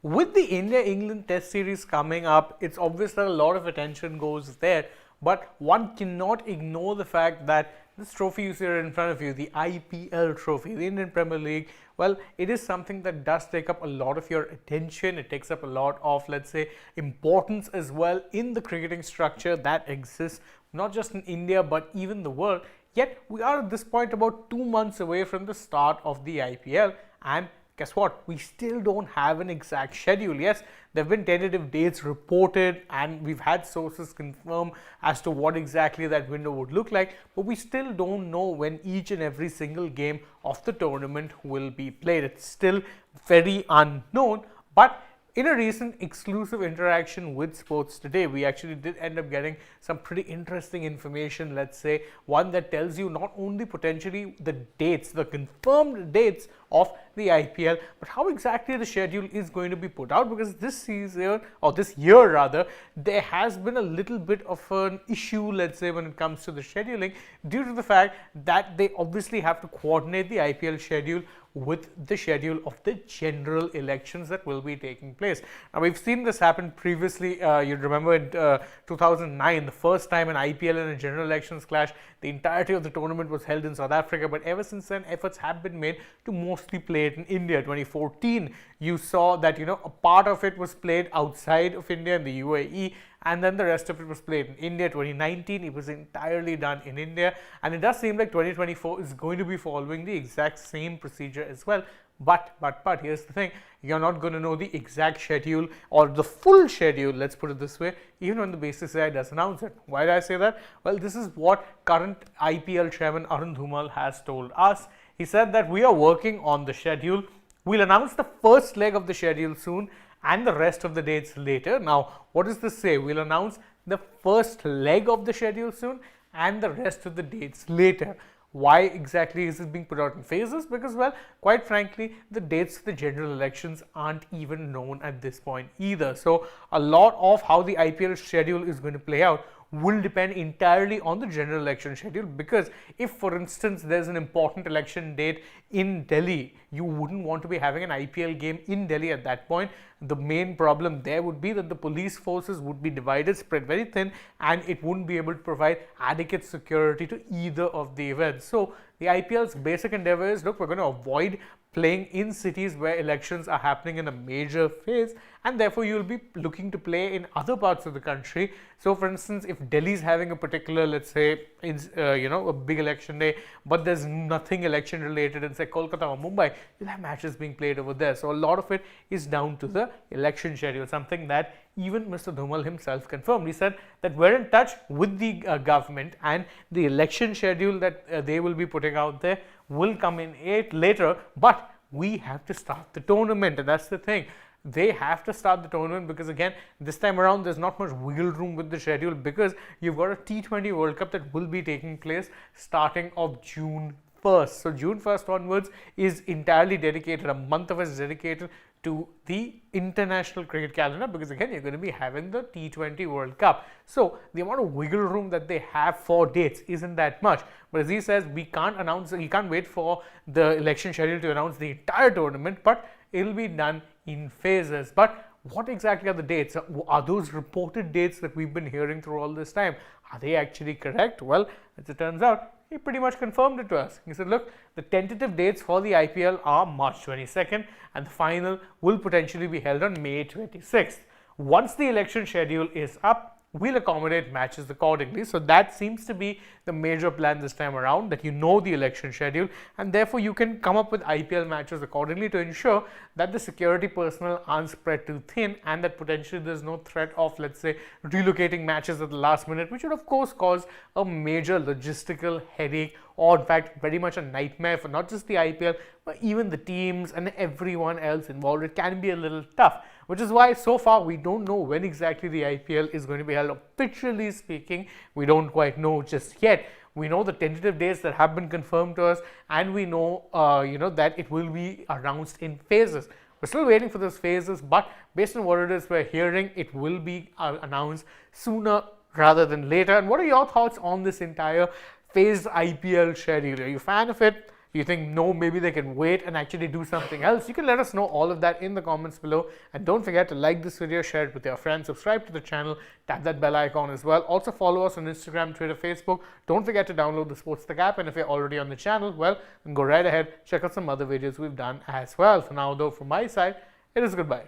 With the India-England Test series coming up, it's obvious that a lot of attention goes there, but one cannot ignore the fact that this trophy you see right in front of you, the IPL trophy, the Indian Premier League, well, it is something that does take up a lot of your attention. It takes up a lot of, let's say, importance as well in the cricketing structure that exists, not just in India, but even the world. Yet, we are at this point about 2 months away from the start of the IPL, and guess what? We still don't have an exact schedule. Yes, there have been tentative dates reported and we've had sources confirm as to what exactly that window would look like, but we still don't know when each and every single game of the tournament will be played. It's still very unknown, but in a recent exclusive interaction with Sports Today, we actually did end up getting some pretty interesting information, let's say, one that tells you not only potentially the dates, the confirmed dates of the IPL, but how exactly the schedule is going to be put out, because this season, or this year rather, there has been a little bit of an issue, let's say, when it comes to the scheduling, due to the fact that they obviously have to coordinate the IPL schedule with the schedule of the general elections that will be taking place. Now, we've seen this happen previously. You remember in 2009, the first time an IPL and a general elections clash, the entirety of the tournament was held in South Africa, but ever since then, efforts have been made to mostly play it in India. 2014, you saw that, a part of it was played outside of India in the UAE, and then the rest of it was played in India. 2019, it was entirely done in India, and it does seem like 2024 is going to be following the exact same procedure as well. But here's the thing, you're not going to know the exact schedule or the full schedule, let's put it this way, even when the BCCI does announce it. Why do I say that? Well, this is what current IPL chairman Arun Dhumal has told us. He said that we are working on the schedule. We'll announce the first leg of the schedule soon and the rest of the dates later. Now, what does this say? We'll announce the first leg of the schedule soon and the rest of the dates later. Why exactly is this being put out in phases? Because, well, quite frankly, the dates for the general elections aren't even known at this point either. So, a lot of how the IPL schedule is going to play out will depend entirely on the general election schedule, because if, for instance, there's an important election date in Delhi, you wouldn't want to be having an IPL game in Delhi at that point. The main problem there would be that the police forces would be divided, spread very thin, and it wouldn't be able to provide adequate security to either of the events. So the IPL's basic endeavor is, look, we're going to avoid playing in cities where elections are happening in a major phase, and therefore you'll be looking to play in other parts of the country. So, for instance, if Delhi is having a particular, let's say, a big election day, but there's nothing election related in, say, Kolkata or Mumbai, you'll have matches being played over there. So, a lot of it is down to the election schedule, something that even Mr. Dhumal himself confirmed. He said that we're in touch with the government, and the election schedule that they will be putting out there will come in later, but we have to start the tournament, and that's the thing. They have to start the tournament because, again, this time around there's not much wiggle room with the schedule, because you've got a T20 World Cup that will be taking place starting of June 1st. So June 1st onwards is entirely dedicated, a month of it is dedicated to the international cricket calendar, because again, you're going to be having the T20 World Cup. So the amount of wiggle room that they have for dates isn't that much. But as he says, we can't wait for the election schedule to announce the entire tournament, but it'll be done in phases. But what exactly are the dates? Are those reported dates that we've been hearing through all this time, are they actually correct? Well, as it turns out, he pretty much confirmed it to us. He said, look, the tentative dates for the IPL are March 22nd, and the final will potentially be held on May 26th. Once the election schedule is up, we'll accommodate matches accordingly. So that seems to be the major plan this time around, that you know the election schedule, and therefore you can come up with IPL matches accordingly to ensure that the security personnel aren't spread too thin, and that potentially there's no threat of, let's say, relocating matches at the last minute, which would of course cause a major logistical headache, or in fact very much a nightmare for not just the IPL but even the teams and everyone else involved. It can be a little tough, which is why so far we don't know when exactly the IPL is going to be held. Officially speaking, we don't quite know just yet. We know the tentative dates that have been confirmed to us, and we know that it will be announced in phases. We're still waiting for those phases, but based on what it is we're hearing, it will be announced sooner rather than later. And what are your thoughts on this entire phased IPL schedule? Are you a fan of it? You think, no, maybe they can wait and actually do something else? You can let us know all of that in the comments below. And don't forget to like this video, share it with your friends, subscribe to the channel, tap that bell icon as well. Also follow us on Instagram, Twitter, Facebook. Don't forget to download the SportsTech app. And if you're already on the channel, well, then go right ahead, check out some other videos we've done as well. For now, though, from my side, it is goodbye.